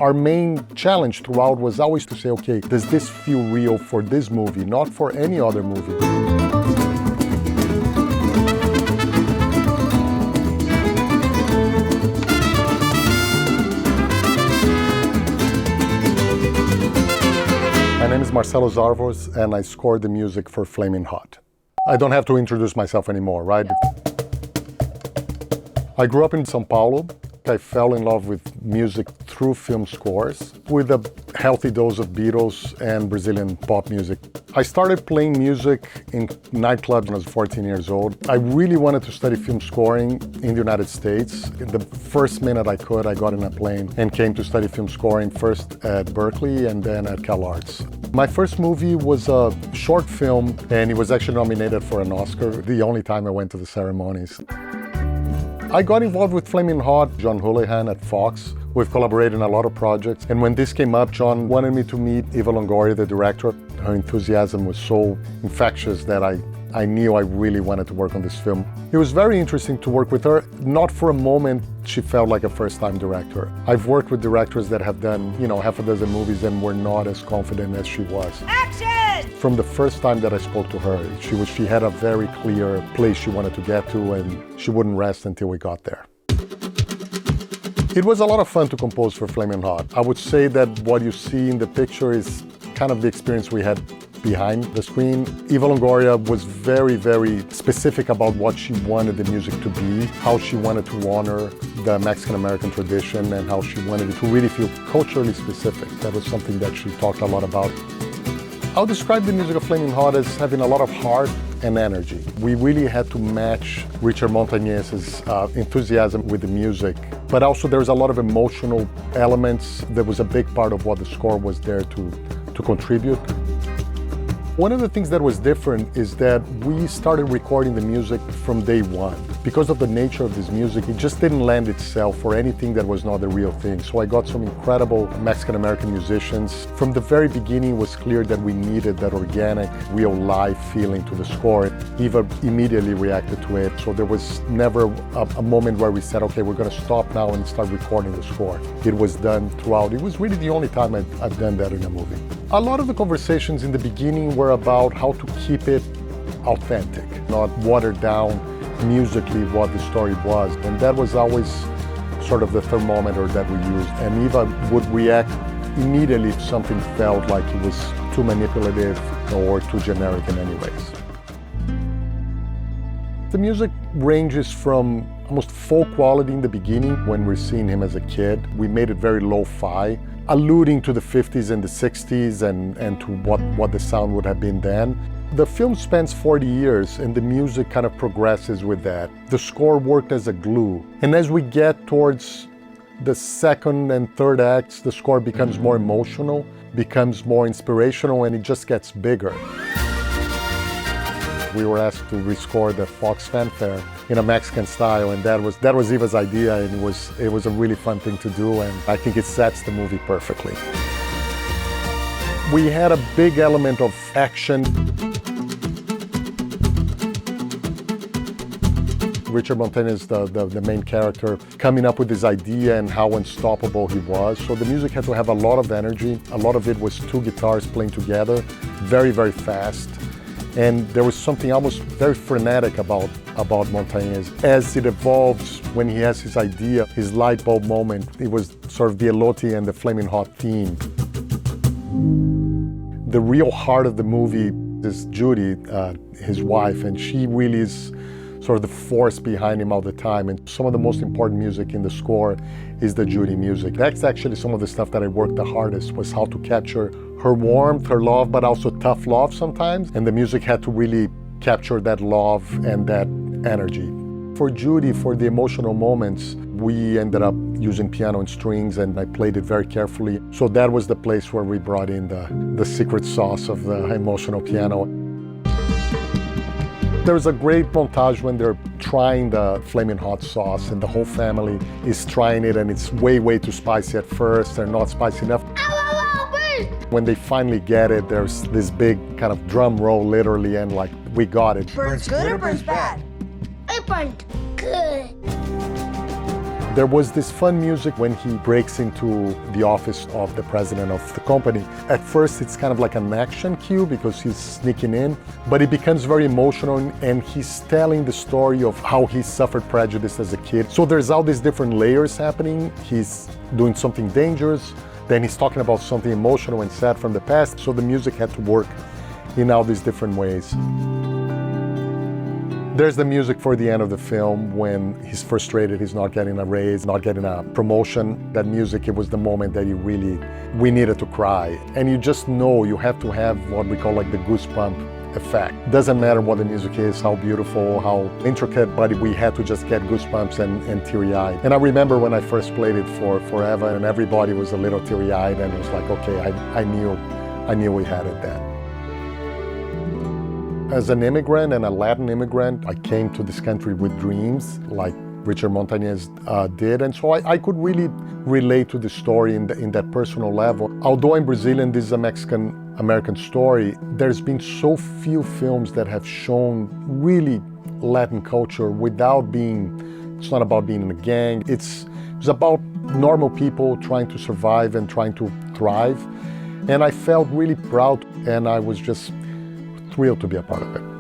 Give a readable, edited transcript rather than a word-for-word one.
Our main challenge throughout was always to say, okay, does this feel real for this movie, not for any other movie? My name is Marcelo Zarvos, and I scored the music for Flamin Hot. I don't have to introduce myself anymore, right? I grew up in São Paulo. I fell in love with music through film scores, with a healthy dose of Beatles and Brazilian pop music. I started playing music in nightclubs when I was 14 years old. I really wanted to study film scoring in the United States. In the first minute I could, I got in a plane and came to study film scoring, first at Berkeley and then at CalArts. My first movie was a short film, and it was actually nominated for an Oscar, the only time I went to the ceremonies. I got involved with Flamin Hot, John Houlihan at Fox. We've collaborated in a lot of projects. And when this came up, John wanted me to meet Eva Longoria, the director. Her enthusiasm was so infectious that I knew I really wanted to work on this film. It was very interesting to work with her. Not for a moment she felt like a first-time director. I've worked with directors that have done, half a dozen movies and were not as confident as she was. Action! From the first time that I spoke to her, she had a very clear place she wanted to get to, and she wouldn't rest until we got there. It was a lot of fun to compose for Flamin Hot. I would say that what you see in the picture is kind of the experience we had behind the screen. Eva Longoria was very, very specific about what she wanted the music to be, how she wanted to honor the Mexican-American tradition, and how she wanted it to really feel culturally specific. That was something that she talked a lot about. I'll describe the music of Flamin Hot as having a lot of heart and energy. We really had to match Richard Montañez's enthusiasm with the music, but also there's a lot of emotional elements. That was a big part of what the score was there to contribute. One of the things that was different is that we started recording the music from day one. Because of the nature of this music, it just didn't lend itself for anything that was not the real thing. So I got some incredible Mexican-American musicians. From the very beginning, it was clear that we needed that organic, real live feeling to the score. Eva immediately reacted to it. So there was never a moment where we said, okay, we're gonna stop now and start recording the score. It was done throughout. It was really the only time I've done that in a movie. A lot of the conversations in the beginning were about how to keep it authentic, not watered down musically what the story was. And that was always sort of the thermometer that we used. And Eva would react immediately if something felt like it was too manipulative or too generic in any ways. The music ranges from almost folk quality in the beginning when we're seeing him as a kid. We made it very lo-fi, alluding to the 50s and the 60s and to what the sound would have been then. The film spans 40 years and the music kind of progresses with that. The score worked as a glue. And as we get towards the second and third acts, the score becomes more emotional, becomes more inspirational, and it just gets bigger. We were asked to rescore the Fox Fanfare in a Mexican style, and that was Eva's idea, and it was a really fun thing to do, and I think it sets the movie perfectly. We had a big element of action. Richard Montañez, the main character, coming up with this idea and how unstoppable he was. So the music had to have a lot of energy. A lot of it was two guitars playing together, very, very fast. And there was something almost very frenetic about Montañez. As it evolves, when he has his idea, his light bulb moment, it was sort of the elote and the Flamin Hot theme. The real heart of the movie is Judy, his wife, and she really is sort of the force behind him all the time. And some of the most important music in the score is the Judy music. That's actually some of the stuff that I worked the hardest, was how to capture her warmth, her love, but also tough love sometimes. And the music had to really capture that love and that energy. For Judy, for the emotional moments, we ended up using piano and strings, and I played it very carefully. So that was the place where we brought in the secret sauce of the emotional piano. There's a great montage when they're trying the Flamin Hot sauce, and the whole family is trying it, and it's way, way too spicy at first. They're not spicy enough. When they finally get it, there's this big kind of drum roll, literally, and like, we got it. Burns good or burns bad? It burned good. There was this fun music when he breaks into the office of the president of the company. At first, it's kind of like an action cue because he's sneaking in, but it becomes very emotional and he's telling the story of how he suffered prejudice as a kid. So there's all these different layers happening. He's doing something dangerous, then he's talking about something emotional and sad from the past. So the music had to work in all these different ways. There's the music for the end of the film when he's frustrated, he's not getting a raise, not getting a promotion. That music, it was the moment that we needed to cry. And you just know you have to have what we call like the goosebump effect. Doesn't matter what the music is, how beautiful, how intricate, but we had to just get goosebumps and teary-eyed. And I remember when I first played it for Eva and everybody was a little teary-eyed and it was like, okay, I knew we had it then. As an immigrant and a Latin immigrant, I came to this country with dreams like Richard Montañez did, and so I could really relate to the story in that personal level. Although I'm Brazilian, this is a Mexican-American story, there's been so few films that have shown really Latin culture without being, it's not about being in a gang, it's about normal people trying to survive and trying to thrive. And I felt really proud and I was just thrilled to be a part of it.